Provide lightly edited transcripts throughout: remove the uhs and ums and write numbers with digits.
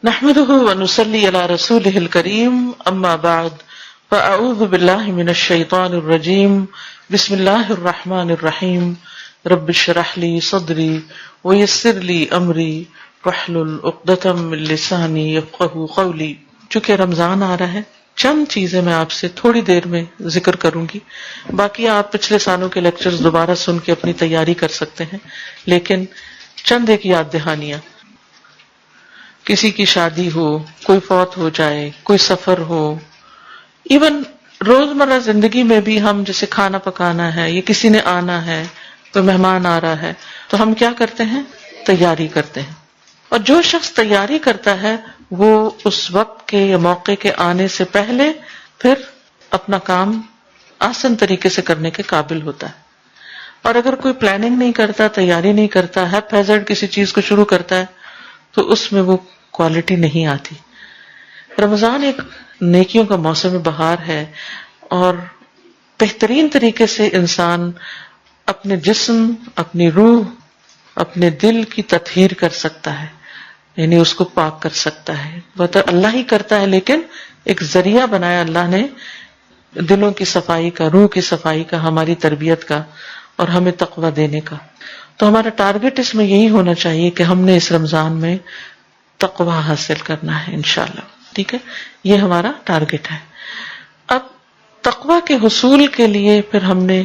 نحمده ونصلي على رسوله الكريم اما بعد فاعوذ بالله من الشيطان الرجيم بسم الله الرحمن الرحيم رب اشرح لي صدري ويسر لي امري واحلل عقدة من لساني يفقهوا قولي. چونکہ رمضان آ رہا ہے چند چیزیں میں آپ سے تھوڑی دیر میں ذکر کروں گی، باقی آپ پچھلے سالوں کے لیکچرز دوبارہ سن کے اپنی تیاری کر سکتے ہیں، لیکن چند ایک یاد دہانیاں. کسی کی شادی ہو، کوئی فوت ہو جائے، کوئی سفر ہو، ایون روزمرہ زندگی میں بھی ہم جیسے کھانا پکانا ہے یا کسی نے آنا ہے، کوئی مہمان آ رہا ہے، تو ہم کیا کرتے ہیں؟ تیاری کرتے ہیں. اور جو شخص تیاری کرتا ہے وہ اس وقت کے یا موقع کے آنے سے پہلے پھر اپنا کام آسان طریقے سے کرنے کے قابل ہوتا ہے. اور اگر کوئی پلاننگ نہیں کرتا، تیاری نہیں کرتا، ہیپ ہیزرڈ کسی چیز کو شروع کرتا ہے تو اس میں وہ کوالٹی نہیں آتی. رمضان ایک نیکیوں کا موسم بہار ہے اور بہترین طریقے سے انسان اپنے جسم، اپنی روح، اپنے دل کی تطہیر کر سکتا ہے، یعنی اس کو پاک کر سکتا ہے. وہ تو اللہ ہی کرتا ہے، لیکن ایک ذریعہ بنایا اللہ نے دلوں کی صفائی کا، روح کی صفائی کا، ہماری تربیت کا اور ہمیں تقویٰ دینے کا. تو ہمارا ٹارگٹ اس میں یہی ہونا چاہیے کہ ہم نے اس رمضان میں تقویٰ حاصل کرنا ہے انشاءاللہ. ٹھیک ہے، یہ ہمارا ٹارگٹ ہے. اب تقویٰ کے حصول کے لیے پھر ہم نے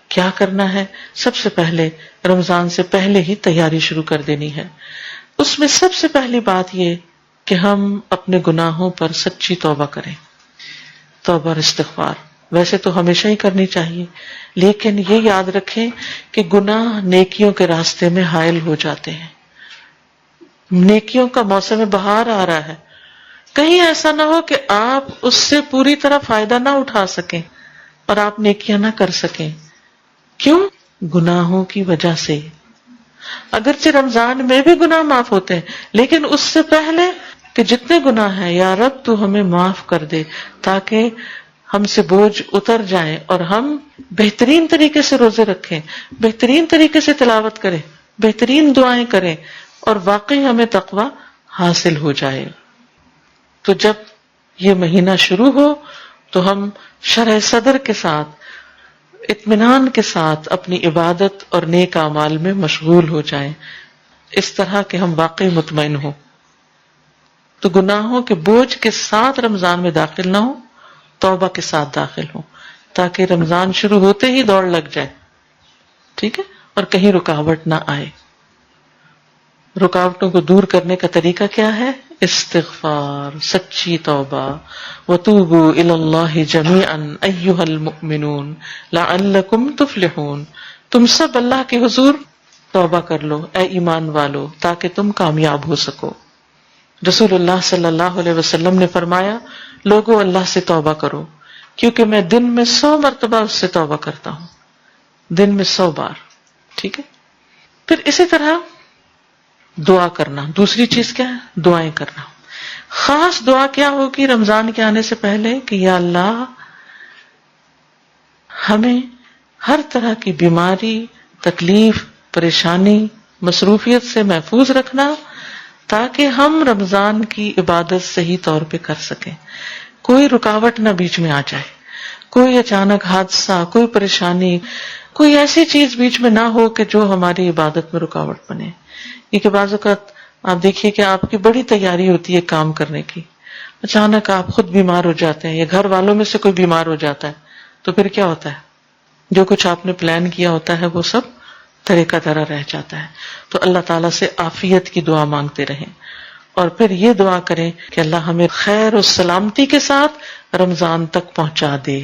کیا کرنا ہے؟ سب سے پہلے رمضان سے پہلے ہی تیاری شروع کر دینی ہے. اس میں سب سے پہلی بات یہ کہ ہم اپنے گناہوں پر سچی توبہ کریں. توبہ اور استغفار ویسے تو ہمیشہ ہی کرنی چاہیے، لیکن یہ یاد رکھیں کہ گناہ نیکیوں کے راستے میں حائل ہو جاتے ہیں. نیکیوں کا موسم بہار آ رہا ہے، کہیں ایسا نہ ہو کہ آپ اس سے پوری طرح فائدہ نہ اٹھا سکیں اور آپ نیکیاں نہ کر سکیں. کیوں؟ گناہوں کی وجہ سے. اگرچہ رمضان میں بھی گناہ معاف ہوتے ہیں، لیکن اس سے پہلے کہ جتنے گناہ ہیں یا رب تو ہمیں معاف کر دے، تاکہ ہم سے بوجھ اتر جائیں اور ہم بہترین طریقے سے روزے رکھیں، بہترین طریقے سے تلاوت کریں، بہترین دعائیں کریں اور واقعی ہمیں تقویٰ حاصل ہو جائے. تو جب یہ مہینہ شروع ہو تو ہم شرح صدر کے ساتھ، اطمینان کے ساتھ اپنی عبادت اور نیک اعمال میں مشغول ہو جائیں، اس طرح کہ ہم واقعی مطمئن ہوں. تو گناہوں کے بوجھ کے ساتھ رمضان میں داخل نہ ہوں، توبہ کے ساتھ داخل ہوں، تاکہ رمضان شروع ہوتے ہی دوڑ لگ جائے. ٹھیک ہے، اور کہیں رکاوٹ نہ آئے. رکاوٹوں کو دور کرنے کا طریقہ کیا ہے؟ استغفار، سچی توبہ. وَتُوبُوا إِلَى اللَّهِ جَمِيعًا أَيُّهَا الْمُؤْمِنُونَ لَعَلَّكُمْ تُفْلِحُونَ. تم سب اللہ کے حضور توبہ کر لو اے ایمان والو، تاکہ تم کامیاب ہو سکو. رسول اللہ صلی اللہ علیہ وسلم نے فرمایا، لوگوں اللہ سے توبہ کرو، کیونکہ میں دن میں 100 مرتبہ اس سے توبہ کرتا ہوں، دن میں 100 بار. ٹھیک ہے، پھر اسی طرح دعا کرنا. دوسری چیز کیا ہے؟ دعائیں کرنا. خاص دعا کیا ہوگی رمضان کے آنے سے پہلے کہ یا اللہ ہمیں ہر طرح کی بیماری، تکلیف، پریشانی، مصروفیت سے محفوظ رکھنا، تاکہ ہم رمضان کی عبادت صحیح طور پہ کر سکیں. کوئی رکاوٹ نہ بیچ میں آ جائے، کوئی اچانک حادثہ، کوئی پریشانی، کوئی ایسی چیز بیچ میں نہ ہو کہ جو ہماری عبادت میں رکاوٹ بنے. کیونکہ بعض اوقات آپ دیکھیے کہ آپ کی بڑی تیاری ہوتی ہے کام کرنے کی، اچانک آپ خود بیمار ہو جاتے ہیں یا گھر والوں میں سے کوئی بیمار ہو جاتا ہے، تو پھر کیا ہوتا ہے؟ جو کچھ آپ نے پلان کیا ہوتا ہے وہ سب طرح کا طرح رہ جاتا ہے. تو اللہ تعالیٰ سے عافیت کی دعا مانگتے رہیں، اور پھر یہ دعا کریں کہ اللہ ہمیں خیر و سلامتی کے ساتھ رمضان تک پہنچا دے،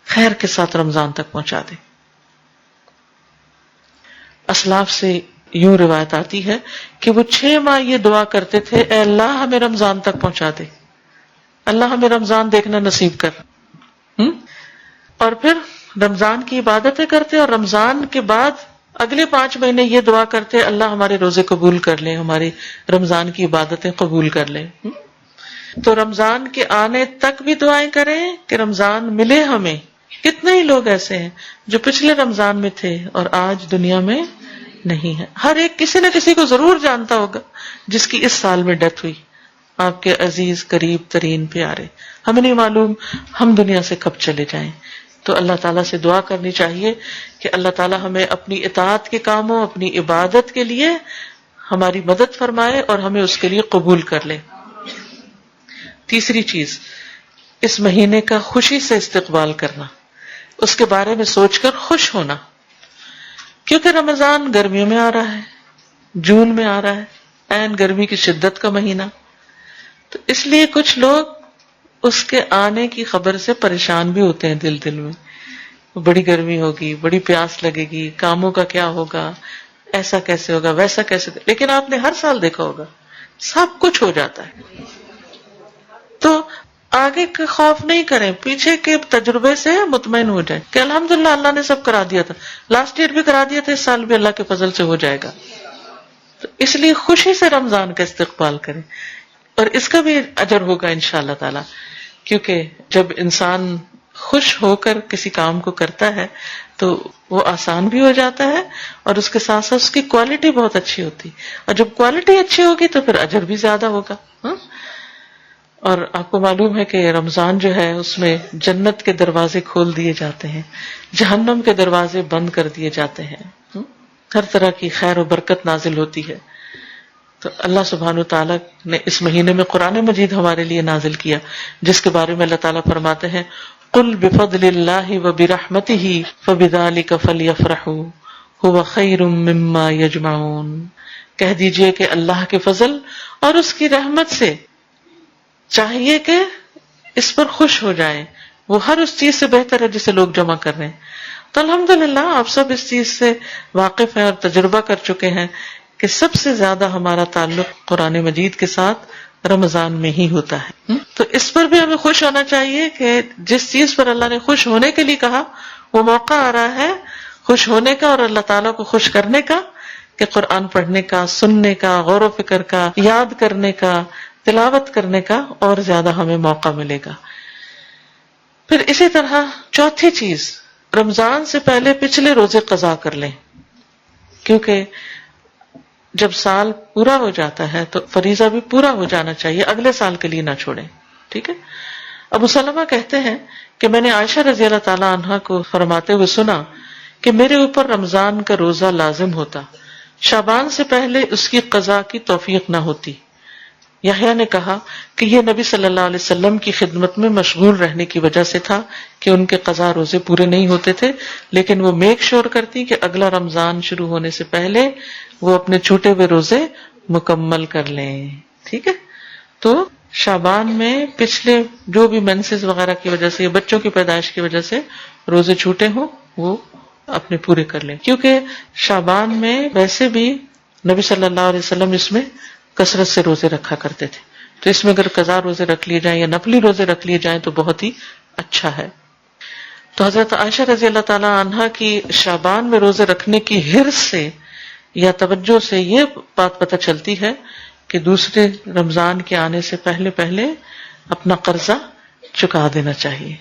خیر کے ساتھ رمضان تک پہنچا دے. اسلاف سے یوں روایت آتی ہے کہ وہ 6 ماہ یہ دعا کرتے تھے، اے اللہ ہمیں رمضان تک پہنچا دے، اللہ ہمیں رمضان دیکھنا نصیب کر. اور پھر رمضان کی عبادتیں کرتے اور رمضان کے بعد اگلے 5 مہینے یہ دعا کرتے، اللہ ہمارے روزے قبول کر لیں، ہماری رمضان کی عبادتیں قبول کر لیں. تو رمضان کے آنے تک بھی دعائیں کریں کہ رمضان ملے ہمیں. کتنے ہی لوگ ایسے ہیں جو پچھلے رمضان میں تھے اور آج دنیا میں نہیں ہے. ہر ایک کسی نہ کسی کو ضرور جانتا ہوگا جس کی اس سال میں ڈیتھ ہوئی، آپ کے عزیز قریب ترین پیارے. ہمیں نہیں معلوم ہم دنیا سے کب چلے جائیں. تو اللہ تعالیٰ سے دعا کرنی چاہیے کہ اللہ تعالیٰ ہمیں اپنی اطاعت کے کاموں، اپنی عبادت کے لیے ہماری مدد فرمائے اور ہمیں اس کے لیے قبول کر لے. تیسری چیز، اس مہینے کا خوشی سے استقبال کرنا، اس کے بارے میں سوچ کر خوش ہونا، کیونکہ رمضان گرمیوں میں آ رہا ہے، جون میں آ رہا ہے، عین گرمی کی شدت کا مہینہ. تو اس لیے کچھ لوگ اس کے آنے کی خبر سے پریشان بھی ہوتے ہیں دل میں، بڑی گرمی ہوگی، بڑی پیاس لگے گی، کاموں کا کیا ہوگا، ایسا کیسے ہوگا، ویسا کیسے ہوگا. لیکن آپ نے ہر سال دیکھا ہوگا سب کچھ ہو جاتا ہے. تو آگے کا خوف نہیں کریں، پیچھے کے تجربے سے مطمئن ہو جائیں کہ الحمدللہ اللہ نے سب کرا دیا تھا، لاسٹ ایئر بھی کرا دیا تھا، اس سال بھی اللہ کے فضل سے ہو جائے گا. تو اس لیے خوشی سے رمضان کا استقبال کریں، اور اس کا بھی اجر ہوگا انشاءاللہ تعالی. کیونکہ جب انسان خوش ہو کر کسی کام کو کرتا ہے تو وہ آسان بھی ہو جاتا ہے، اور اس کے ساتھ ساتھ اس کی کوالٹی بہت اچھی ہوتی، اور جب کوالٹی اچھی ہوگی تو پھر اجر بھی زیادہ ہوگا. اور آپ کو معلوم ہے کہ رمضان جو ہے اس میں جنت کے دروازے کھول دیے جاتے ہیں، جہنم کے دروازے بند کر دیے جاتے ہیں، ہر طرح کی خیر و برکت نازل ہوتی ہے. تو اللہ سبحانہ وتعالیٰ نے اس مہینے میں قرآن مجید ہمارے لیے نازل کیا، جس کے بارے میں اللہ تعالیٰ فرماتے ہیں قُلْ بِفَضْلِ اللَّهِ وَبِرَحْمَتِهِ فَبِذَلِكَ فَلْيَفْرَحُوا هُوَ خَيْرٌ مِّمَّا يَجْمَعُونَ. کہہ دیجئے کہ اللہ کے فضل اور اس کی رحمت سے چاہیے کہ اس پر خوش ہو جائیں، وہ ہر اس چیز سے بہتر ہے جسے لوگ جمع کر رہے ہیں. تو الحمدللہ آپ سب اس چیز سے واقف ہیں اور تجربہ کر چکے ہیں کہ سب سے زیادہ ہمارا تعلق قرآن مجید کے ساتھ رمضان میں ہی ہوتا ہے. تو اس پر بھی ہمیں خوش ہونا چاہیے کہ جس چیز پر اللہ نے خوش ہونے کے لیے کہا وہ موقع آ رہا ہے خوش ہونے کا اور اللہ تعالیٰ کو خوش کرنے کا، کہ قرآن پڑھنے کا، سننے کا، غور و فکر کا، یاد کرنے کا، تلاوت کرنے کا اور زیادہ ہمیں موقع ملے گا. پھر اسی طرح چوتھی چیز، رمضان سے پہلے پچھلے روزے قضا کر لیں، کیونکہ جب سال پورا ہو جاتا ہے تو فریضہ بھی پورا ہو جانا چاہیے، اگلے سال کے لیے نہ چھوڑیں. ٹھیک ہے. ابو سلمہ کہتے ہیں کہ میں نے عائشہ رضی اللہ تعالی عنہا کو فرماتے ہوئے سنا کہ میرے اوپر رمضان کا روزہ لازم ہوتا، شعبان سے پہلے اس کی قضا کی توفیق نہ ہوتی. یحییٰ نے کہا کہ یہ نبی صلی اللہ علیہ وسلم کی خدمت میں مشغول رہنے کی وجہ سے تھا کہ ان کے قضا روزے پورے نہیں ہوتے تھے، لیکن وہ میک شور کرتی کہ اگلا رمضان شروع ہونے سے پہلے وہ اپنے چھوٹے ہوئے روزے مکمل کر لیں. ٹھیک ہے. تو شعبان میں پچھلے جو بھی مینسز وغیرہ کی وجہ سے یا بچوں کی پیدائش کی وجہ سے روزے چھوٹے ہوں وہ اپنے پورے کر لیں، کیونکہ شعبان میں ویسے بھی نبی صلی اللہ علیہ وسلم اس میں کثرت سے روزے رکھا کرتے تھے. تو اس میں اگر قضا روزے رکھ لیے جائیں یا نفلی روزے رکھ لیے جائیں تو بہت ہی اچھا ہے. تو حضرت عائشہ رضی اللہ تعالی عنہا کی شعبان میں روزے رکھنے کی حرص سے یا توجہ سے یہ بات پتہ چلتی ہے کہ دوسرے رمضان کے آنے سے پہلے پہلے اپنا قرضہ چکا دینا چاہیے.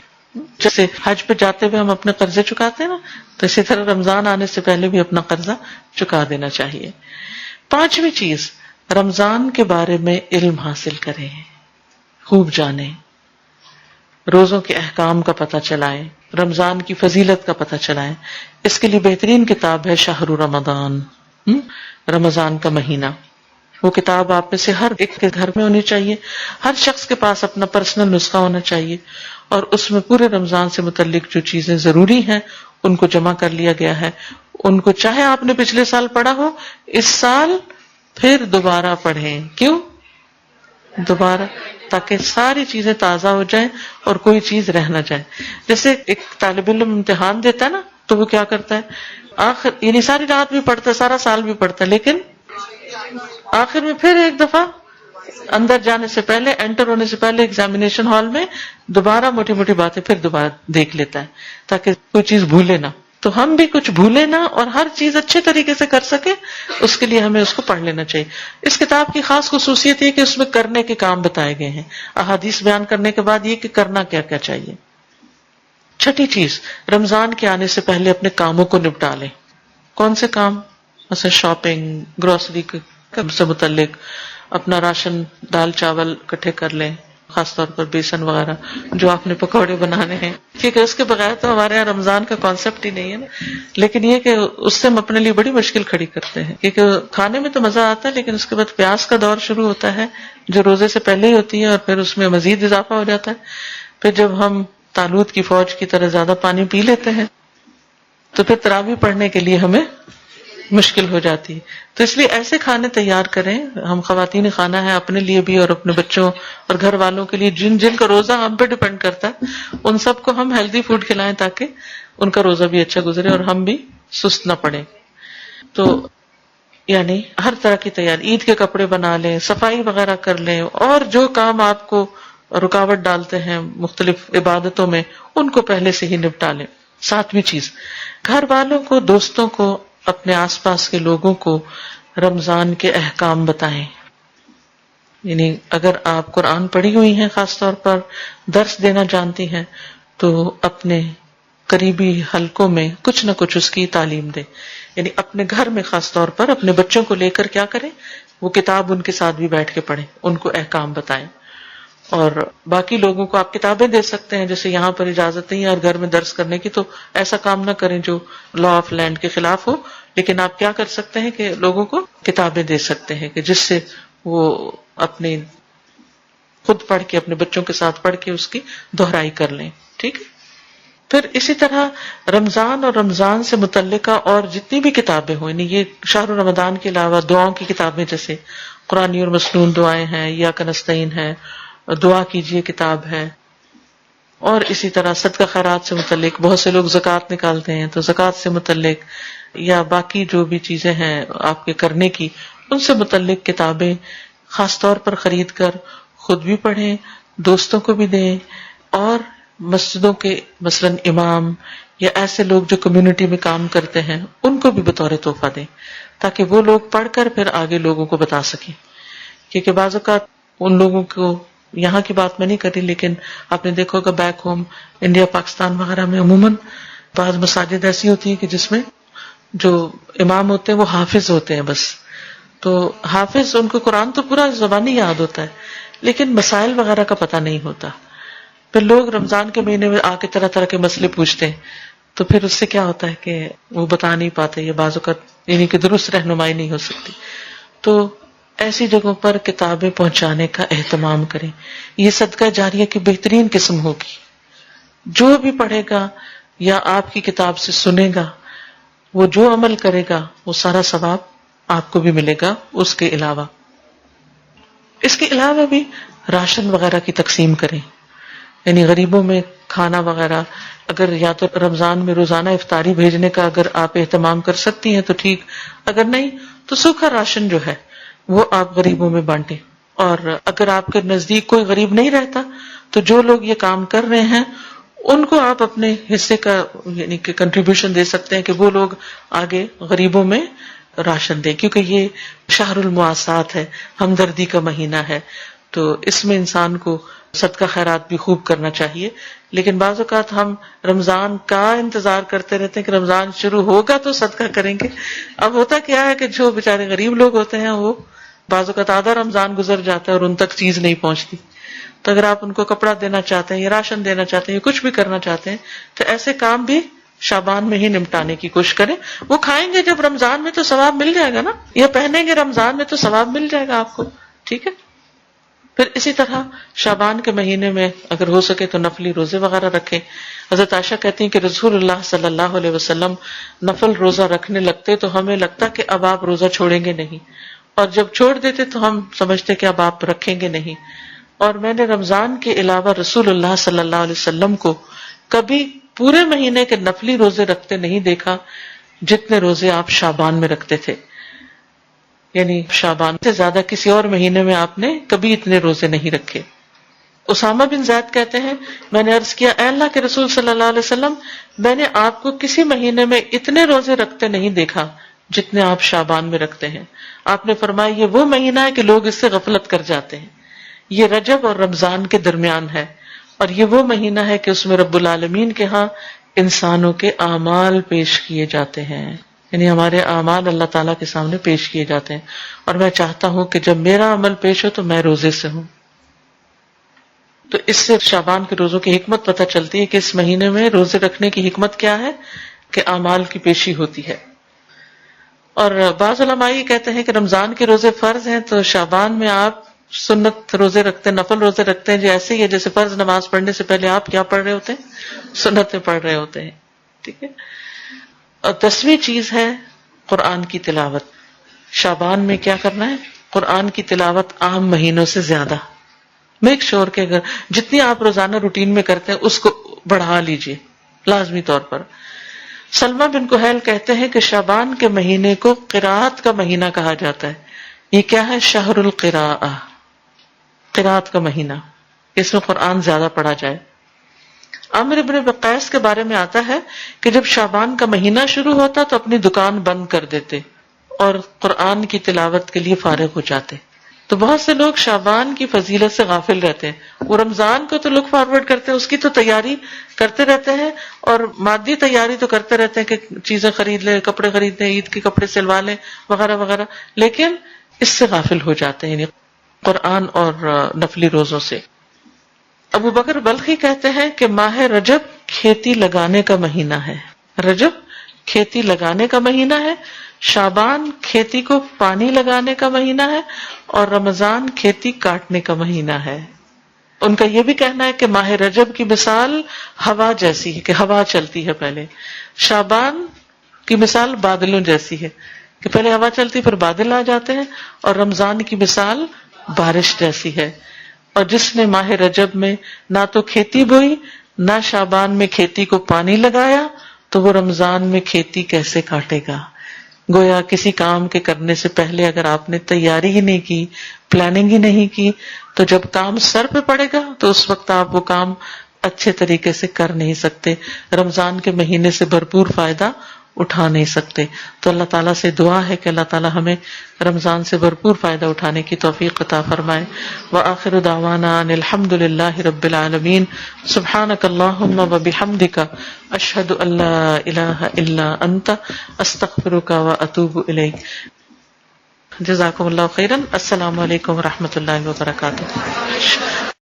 جیسے حج پہ جاتے ہوئے ہم اپنے قرضے چکاتے ہیں نا، تو اسی طرح رمضان آنے سے پہلے بھی اپنا قرضہ چکا دینا چاہیے. پانچویں چیز، رمضان کے بارے میں علم حاصل کریں، خوب جانیں، روزوں کے احکام کا پتہ چلائیں، رمضان کی فضیلت کا پتہ چلائیں. اس کے لیے بہترین کتاب ہے شہر رمضان، رمضان کا مہینہ. وہ کتاب آپ میں سے ہر ایک کے گھر میں ہونی چاہیے، ہر شخص کے پاس اپنا پرسنل نسخہ ہونا چاہیے، اور اس میں پورے رمضان سے متعلق جو چیزیں ضروری ہیں ان کو جمع کر لیا گیا ہے. ان کو چاہے آپ نے پچھلے سال پڑھا ہو، اس سال پھر دوبارہ پڑھیں. کیوں دوبارہ؟ تاکہ ساری چیزیں تازہ ہو جائیں اور کوئی چیز رہ نہ جائے. جیسے ایک طالب علم امتحان دیتا ہے نا، تو وہ کیا کرتا ہے، آخر یعنی ساری رات بھی پڑھتا ہے، سارا سال بھی پڑھتا ہے، لیکن آخر میں پھر ایک دفعہ اندر جانے سے پہلے، انٹر ہونے سے پہلے ایگزامینیشن ہال میں دوبارہ موٹی موٹی باتیں پھر دوبارہ دیکھ لیتا ہے تاکہ کوئی چیز بھولے نہ. تو ہم بھی کچھ بھولے نہ اور ہر چیز اچھے طریقے سے کر سکے، اس کے لیے ہمیں اس کو پڑھ لینا چاہیے. اس کتاب کی خاص خصوصیت یہ کہ اس میں کرنے کے کام بتائے گئے ہیں، احادیث بیان کرنے کے بعد یہ کہ کرنا کیا کیا چاہیے. چھٹی چیز، رمضان کے آنے سے پہلے اپنے کاموں کو نپٹا لیں. کون سے کام؟ مثلا شاپنگ، گروسری سے متعلق اپنا راشن، دال چاول اکٹھے کر لیں، خاص طور پر بیسن وغیرہ جو آپ نے پکوڑے بنانے ہیں، کیونکہ اس کے بغیر تو ہمارے یہاں رمضان کا کانسیپٹ ہی نہیں ہے نا. لیکن یہ کہ اس سے ہم اپنے لیے بڑی مشکل کھڑی کرتے ہیں، کیونکہ کھانے میں تو مزہ آتا ہے لیکن اس کے بعد پیاس کا دور شروع ہوتا ہے جو روزے سے پہلے ہی ہوتی ہے، اور پھر اس میں مزید اضافہ ہو جاتا ہے. پھر جب ہم طالوت کی فوج کی طرح زیادہ پانی پی لیتے ہیں تو پھر تراویح پڑھنے کے لیے ہمیں مشکل ہو جاتی ہے. تو اس لیے ایسے کھانے تیار کریں، ہم خواتین خانہ ہیں، اپنے لیے بھی اور اپنے بچوں اور گھر والوں کے لیے جن جن کا روزہ ہم پہ ڈیپینڈ کرتا ہے ان سب کو ہم ہیلدی فوڈ کھلائیں تاکہ ان کا روزہ بھی اچھا گزرے اور ہم بھی سست نہ پڑیں. تو یعنی ہر طرح کی تیاری، عید کے کپڑے بنا لیں، صفائی وغیرہ کر لیں، اور جو کام آپ کو رکاوٹ ڈالتے ہیں مختلف عبادتوں میں ان کو پہلے سے ہی نپٹا لیں. 7ویں چیز، گھر والوں کو، دوستوں کو، اپنے آس پاس کے لوگوں کو رمضان کے احکام بتائیں. یعنی اگر آپ قرآن پڑھی ہوئی ہیں، خاص طور پر درس دینا جانتی ہیں، تو اپنے قریبی حلقوں میں کچھ نہ کچھ اس کی تعلیم دیں. یعنی اپنے گھر میں خاص طور پر اپنے بچوں کو لے کر کیا کریں، وہ کتاب ان کے ساتھ بھی بیٹھ کے پڑھیں، ان کو احکام بتائیں. اور باقی لوگوں کو آپ کتابیں دے سکتے ہیں، جیسے یہاں پر اجازت نہیں ہے اور گھر میں درس کرنے کی، تو ایسا کام نہ کریں جو لا آف لینڈ کے خلاف ہو. لیکن آپ کیا کر سکتے ہیں کہ لوگوں کو کتابیں دے سکتے ہیں کہ جس سے وہ اپنے خود پڑھ کے، اپنے بچوں کے ساتھ پڑھ کے اس کی دہرائی کر لیں. ٹھیک ہے. پھر اسی طرح رمضان اور رمضان سے متعلقہ اور جتنی بھی کتابیں ہوں، یعنی یہ شہر رمضان کے علاوہ دعاؤں کی کتابیں جیسے قرآنی اور مسنون دعائیں ہیں، یا کنستین ہے، دعا کیجئے کتاب ہے، اور اسی طرح صدقہ خیرات سے متعلق بہت سے لوگ زکوٰۃ نکالتے ہیں تو زکوٰۃ سے متعلق یا باقی جو بھی چیزیں ہیں آپ کے کرنے کی، ان سے متعلق کتابیں خاص طور پر خرید کر خود بھی پڑھیں، دوستوں کو بھی دیں، اور مسجدوں کے مثلا امام یا ایسے لوگ جو کمیونٹی میں کام کرتے ہیں ان کو بھی بطور تحفہ دیں، تاکہ وہ لوگ پڑھ کر پھر آگے لوگوں کو بتا سکیں. کیونکہ بعض اوقات ان لوگوں کو، یہاں کی بات میں نہیں کر رہی لیکن آپ نے دیکھا ہوگا بیک ہوم انڈیا پاکستان وغیرہ میں عموماً بعض مساجد ایسی ہوتی ہیں کہ جس میں جو امام ہوتے ہیں وہ حافظ ہوتے ہیں بس. تو حافظ، ان کو قرآن تو پورا زبانی یاد ہوتا ہے لیکن مسائل وغیرہ کا پتہ نہیں ہوتا. پھر لوگ رمضان کے مہینے میں آ کے طرح طرح کے مسئلے پوچھتے ہیں تو پھر اس سے کیا ہوتا ہے کہ وہ بتا نہیں پاتے، یا بعض اوقات یعنی کہ درست رہنمائی نہیں ہو سکتی. تو ایسی جگہوں پر کتابیں پہنچانے کا اہتمام کریں. یہ صدقہ جاریہ کی بہترین قسم ہوگی. جو بھی پڑھے گا یا آپ کی کتاب سے سنے گا، وہ جو عمل کرے گا وہ سارا ثواب آپ کو بھی ملے گا. اس کے علاوہ بھی راشن وغیرہ کی تقسیم کریں. یعنی غریبوں میں کھانا وغیرہ، اگر یا تو رمضان میں روزانہ افطاری بھیجنے کا اگر آپ اہتمام کر سکتی ہیں تو ٹھیک، اگر نہیں تو سوکھا راشن جو ہے وہ آپ غریبوں میں بانٹیں. اور اگر آپ کے نزدیک کوئی غریب نہیں رہتا تو جو لوگ یہ کام کر رہے ہیں ان کو آپ اپنے حصے کا یعنی کہ کنٹریبیوشن دے سکتے ہیں کہ وہ لوگ آگے غریبوں میں راشن دیں. کیونکہ یہ شہر المواسات ہے، ہمدردی کا مہینہ ہے، تو اس میں انسان کو صدقہ خیرات بھی خوب کرنا چاہیے. لیکن بعض اوقات ہم رمضان کا انتظار کرتے رہتے ہیں کہ رمضان شروع ہوگا تو صدقہ کریں گے. اب ہوتا کیا ہے کہ جو بیچارے غریب لوگ ہوتے ہیں وہ بعض اوقات آدھا رمضان گزر جاتا ہے اور ان تک چیز نہیں پہنچتی. تو اگر آپ ان کو کپڑا دینا چاہتے ہیں یا راشن دینا چاہتے ہیں یا کچھ بھی کرنا چاہتے ہیں تو ایسے کام بھی شعبان میں ہی نمٹانے کی کوشش کریں. وہ کھائیں گے جب رمضان میں تو ثواب مل جائے گا نا، یا پہنیں گے رمضان میں تو ثواب مل جائے گا آپ کو. ٹھیک ہے. پھر اسی طرح شعبان کے مہینے میں اگر ہو سکے تو نفلی روزے وغیرہ رکھیں. حضرت عائشہ کہتی ہیں کہ رسول اللہ صلی اللہ علیہ وسلم نفل روزہ رکھنے لگتے تو ہمیں لگتا کہ اب آپ روزہ چھوڑیں گے نہیں، اور جب چھوڑ دیتے تو ہم سمجھتے کہ اب آپ رکھیں گے نہیں. اور میں نے رمضان کے علاوہ رسول اللہ صلی اللہ علیہ وسلم کو کبھی پورے مہینے کے نفلی روزے رکھتے نہیں دیکھا جتنے روزے آپ شعبان میں رکھتے تھے. یعنی شعبان سے زیادہ کسی اور مہینے میں آپ نے کبھی اتنے روزے نہیں رکھے. اسامہ بن زید کہتے ہیں میں نے عرض کیا اے اللہ کے رسول صلی اللہ علیہ وسلم، میں نے آپ کو کسی مہینے میں اتنے روزے رکھتے نہیں دیکھا جتنے آپ شعبان میں رکھتے ہیں. آپ نے فرمایا یہ وہ مہینہ ہے کہ لوگ اس سے غفلت کر جاتے ہیں. یہ رجب اور رمضان کے درمیان ہے، اور یہ وہ مہینہ ہے کہ اس میں رب العالمین کے ہاں انسانوں کے اعمال پیش کیے جاتے ہیں. یعنی ہمارے اعمال اللہ تعالیٰ کے سامنے پیش کیے جاتے ہیں، اور میں چاہتا ہوں کہ جب میرا عمل پیش ہو تو میں روزے سے ہوں. تو اس سے شعبان کے روزوں کی حکمت پتہ چلتی ہے کہ اس مہینے میں روزے رکھنے کی حکمت کیا ہے، کہ اعمال کی پیشی ہوتی ہے. اور بعض علماء یہ کہتے ہیں کہ رمضان کے روزے فرض ہیں، تو شعبان میں آپ سنت روزے رکھتے ہیں، نفل روزے رکھتے ہیں، جو ایسے ہی ہے جیسے فرض نماز پڑھنے سے پہلے آپ کیا پڑھ رہے ہوتے ہیں، سنتیں پڑھ رہے ہوتے ہیں. ٹھیک ہے. اور 10ویں چیز ہے قرآن کی تلاوت. شعبان میں کیا کرنا ہے؟ قرآن کی تلاوت عام مہینوں سے زیادہ. میک شور کہ اگر جتنی آپ روزانہ روٹین میں کرتے ہیں اس کو بڑھا لیجئے لازمی طور پر. سلمہ بن کہیل کہتے ہیں کہ شعبان کے مہینے کو قراءت کا مہینہ کہا جاتا ہے. یہ کیا ہے؟ شہر القراءہ، قراءت کا مہینہ، اس میں قرآن زیادہ پڑھا جائے. عامر ابن وقاص کے بارے میں آتا ہے کہ جب شعبان کا مہینہ شروع ہوتا تو اپنی دکان بند کر دیتے اور قرآن کی تلاوت کے لیے فارغ ہو جاتے. تو بہت سے لوگ شعبان کی فضیلت سے غافل رہتے ہیں. وہ رمضان کو تو لک فارورڈ کرتے ہیں، اس کی تو تیاری کرتے رہتے ہیں، اور مادی تیاری تو کرتے رہتے ہیں کہ چیزیں خرید لیں، کپڑے خرید لیں، عید کے کپڑے سلوا لیں وغیرہ وغیرہ، لیکن اس سے غافل ہو جاتے ہیں، یعنی قرآن اور نفلی روزوں سے. ابو بکر بلخی کہتے ہیں کہ ماہ رجب کھیتی لگانے کا مہینہ ہے. رجب کھیتی لگانے کا مہینہ ہے، شعبان کھیتی کو پانی لگانے کا مہینہ ہے، اور رمضان کھیتی کاٹنے کا مہینہ ہے. ان کا یہ بھی کہنا ہے کہ ماہ رجب کی مثال ہوا جیسی ہے کہ ہوا چلتی ہے پہلے. شعبان کی مثال بادلوں جیسی ہے کہ پہلے ہوا چلتی پھر بادل آ جاتے ہیں، اور رمضان کی مثال بارش جیسی ہے. اور جس نے ماہ رجب میں نہ تو کھیتی بوئی نہ شعبان میں کھیتی کو پانی لگایا تو وہ رمضان میں کھیتی کیسے کاٹے گا؟ گویا کسی کام کے کرنے سے پہلے اگر آپ نے تیاری ہی نہیں کی، پلاننگ ہی نہیں کی، تو جب کام سر پہ پڑے گا تو اس وقت آپ وہ کام اچھے طریقے سے کر نہیں سکتے، رمضان کے مہینے سے بھرپور فائدہ اٹھا نہیں سکتے. تو اللہ تعالیٰ سے دعا ہے کہ اللہ تعالیٰ ہمیں رمضان سے بھرپور فائدہ اٹھانے کی توفیق عطا فرمائے. وآخر دعوانا ان الحمد للہ رب العالمین. سبحانک اللہم وبحمدک، اشہد ان لا الہ الا انت، استغفرک واتوب الیک. جزاکم اللہ خیرا. السلام علیکم ورحمۃ اللہ وبرکاتہ.